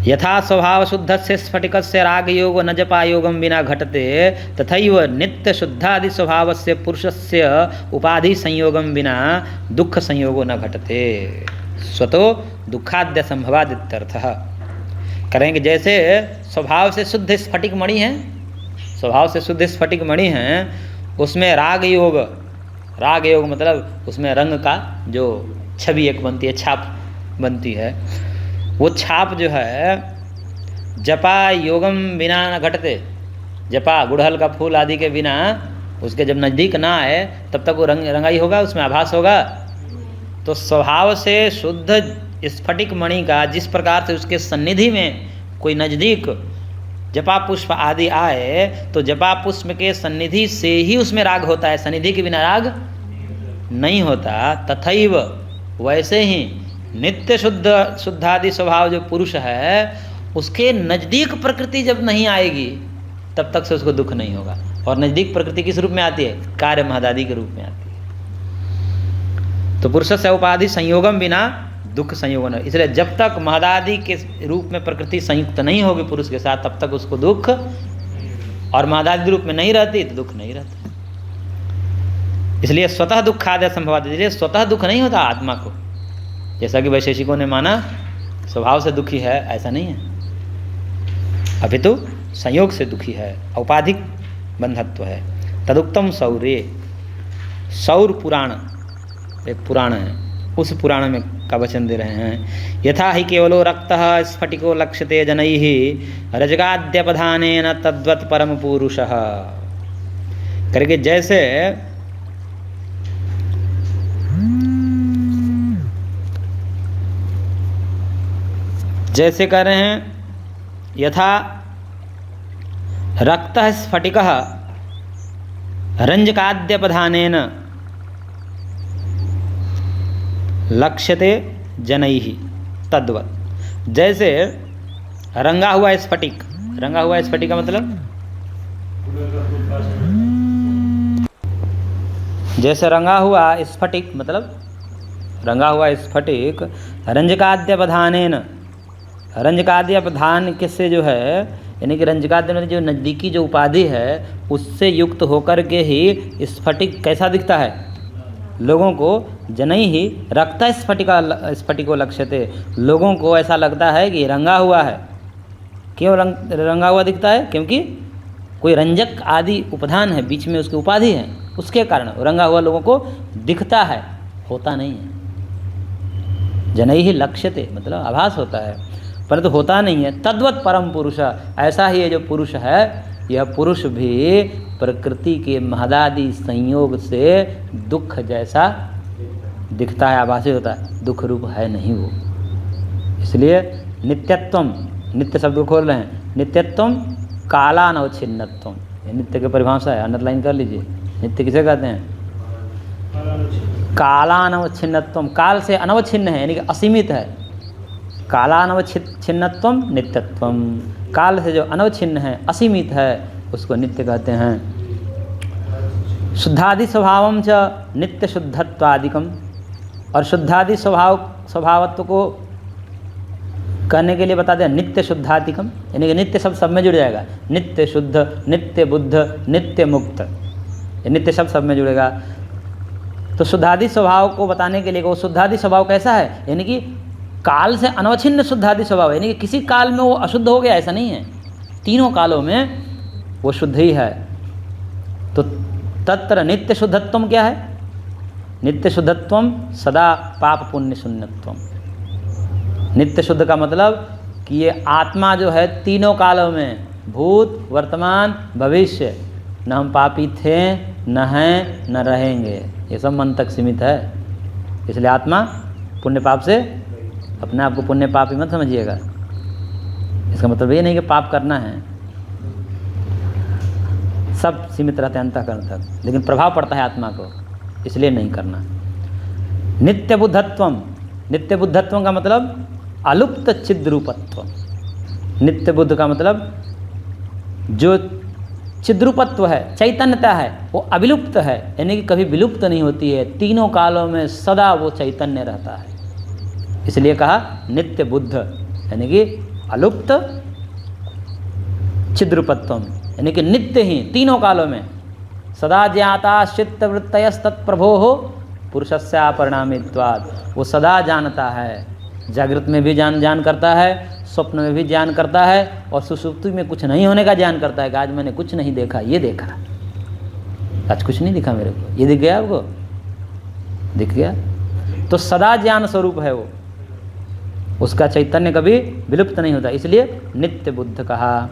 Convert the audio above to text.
यथा स्वभाव शुद्ध से स्फटिक से राग योग न जपा योगम बिना घटते तथैव नित्य शुद्धादि स्वभाव से पुरुष से उपाधि संयोगम बिना दुख संयोगो न घटते स्वतो दुखाद्य संभवादित्यर्थ। करेंगे जैसे स्वभाव से शुद्ध स्फटिक मणि है, स्वभाव से शुद्ध स्फटिक मणि है, उसमें राग योग मतलब उसमें रंग का जो छवि एक बनती है, छाप बनती है, वो छाप जो है जपा योगम बिना न घटते, जपा गुड़हल का फूल आदि के बिना उसके जब नज़दीक ना आए तब तक वो रंगाई होगा, उसमें आभास होगा। तो स्वभाव से शुद्ध स्फटिक मणि का जिस प्रकार से उसके सन्निधि में कोई नज़दीक जपा पुष्प आदि आए तो जपा पुष्प के सन्निधि से ही उसमें राग होता है, सन्निधि के बिना राग नहीं होता। तथैव वैसे ही नित्य शुद्धादि स्वभाव जो पुरुष है उसके नज़दीक प्रकृति जब नहीं आएगी तब तक से उसको दुख नहीं होगा। और नज़दीक प्रकृति किस रूप में आती है? कार्य महदादि के रूप में आती है। तो पुरुष से उपाधि संयोगम बिना दुख संयोग न, इसलिए जब तक महदादि के रूप में प्रकृति संयुक्त नहीं होगी पुरुष के साथ तब तक उसको दुख, और महदादि रूप में नहीं रहती तो दुख नहीं रहता। इसलिए स्वतः दुखादय संभवात, इसलिए स्वतः दुख नहीं होता आत्मा को, जैसा कि वैशेषिकों ने माना स्वभाव से दुखी है, ऐसा नहीं है, अपितु संयोग से दुखी है, औपाधिक बंधत्व है। तदुक्तम सौर्य, सौर पुराण एक पुराण है, उस पुराण में का वचन दे रहे हैं। यथा ही केवलो रक्तः स्फटिको लक्ष्यते जनैः रजगाद्यपधानेन तद्वत् परम पुरुषः, करके जैसे कह रहे हैं यथा रक्तः स्फटिकः रंजकाद्यपधानेन लक्ष्यते जनैः तद्वत्, जैसे रंगा हुआ स्फटिक, रंगा हुआ स्फटिक का मतलब जैसे रंगा हुआ स्फटिक मतलब रंगा हुआ स्फटिक रंजकाद्यपधानेन, रंजकाद्यपधान किससे जो है यानी कि रंजकाद्य में जो नज़दीकी जो उपाधि है उससे युक्त होकर के ही स्फटिक कैसा दिखता है लोगों को। जनई ही रक्त स्फटिको लक्ष्यते, लोगों को ऐसा लगता है कि रंगा हुआ है। क्यों रंगा हुआ दिखता है? क्योंकि कोई रंजक आदि उपधान है, बीच में उसकी उपाधि है, उसके कारण रंगा हुआ लोगों को दिखता है, होता नहीं है। जनई ही लक्ष्यते मतलब आभास होता है परंतु होता नहीं है। तद्वत् परम पुरुष, ऐसा ही ये जो पुरुष है यह पुरुष भी प्रकृति के महदादि संयोग से दुख जैसा दिखता है, आभासी होता है, दुख रूप है नहीं वो। इसलिए नित्यत्वम, नित्य शब्द को खोल रहे हैं, नित्यत्वम कालानवच्छिन्नत्वम, ये नित्य की परिभाषा है, अंडरलाइन कर लीजिए। नित्य किसे कहते हैं? कालानवच्छिन्नत्वम, काल से अनवच्छिन्न है यानी कि असीमित है। कालानवच्छिन्नत्वम नित्यत्वम, काल से जो अनवच्छिन्न है असीमित है उसको नित्य कहते हैं। शुद्धादि स्वभावम च नित्य शुद्धत्वादिकम, और शुद्धादि स्वभावत्व को करने के लिए बता दें नित्य शुद्धादिकम, यानी कि नित्य शब्द सब में जुड़ जाएगा। नित्य शुद्ध, नित्य बुद्ध, नित्य मुक्त, ये नित्य शब्द सब में जुड़ेगा। तो शुद्धादि स्वभाव को बताने के लिए वो शुद्धादि स्वभाव कैसा है, यानी कि काल से अनवच्छिन्न शुद्धादि स्वभाव, यानी कि किसी काल में वो अशुद्ध हो गया ऐसा नहीं है, तीनों कालों में वो शुद्ध ही है। तो तत्र नित्य शुद्धत्वम क्या है? नित्य शुद्धत्वम सदा पाप पुण्य शून्यत्वम। नित्य शुद्ध का मतलब कि ये आत्मा जो है तीनों कालों में, भूत वर्तमान भविष्य, न हम पापी थे न हैं न रहेंगे, ये सब मन तक सीमित है। इसलिए आत्मा पुण्य पाप से, अपने आप को पुण्य पापी मत समझिएगा, इसका मतलब ये नहीं कि पाप करना है, सब सीमित रहते हैं अंतःकरण तक, लेकिन प्रभाव पड़ता है आत्मा को, इसलिए नहीं करना। नित्य बुद्धत्वम, नित्य बुद्धत्व का मतलब अलुप्त चिद्रूपत्व। नित्य बुद्ध का मतलब जो चिद्रूपत्व है, चैतन्यता है, वो अविलुप्त है, यानी कि कभी विलुप्त नहीं होती है, तीनों कालों में सदा वो चैतन्य रहता है। इसलिए कहा नित्य बुद्ध, यानी कि अलुप्त चिद्रूपत्वम, यानी कि नित्य ही तीनों कालों में सदा ज्ञाता चित्त वृत्तयस्तत्प्रभो हो पुरुषस्यापरिणामित्वात्, वो सदा जानता है, जागृत में भी ज्ञान करता है, स्वप्न में भी ज्ञान करता है, और सुषुप्ति में कुछ नहीं होने का ज्ञान करता है कि आज मैंने कुछ नहीं देखा, ये देखा, आज कुछ नहीं दिखा मेरे को, ये दिख गया आपको, दिख गया, तो सदा ज्ञान स्वरूप है वो, उसका चैतन्य कभी विलुप्त नहीं होता, इसलिए नित्य बुद्ध कहा।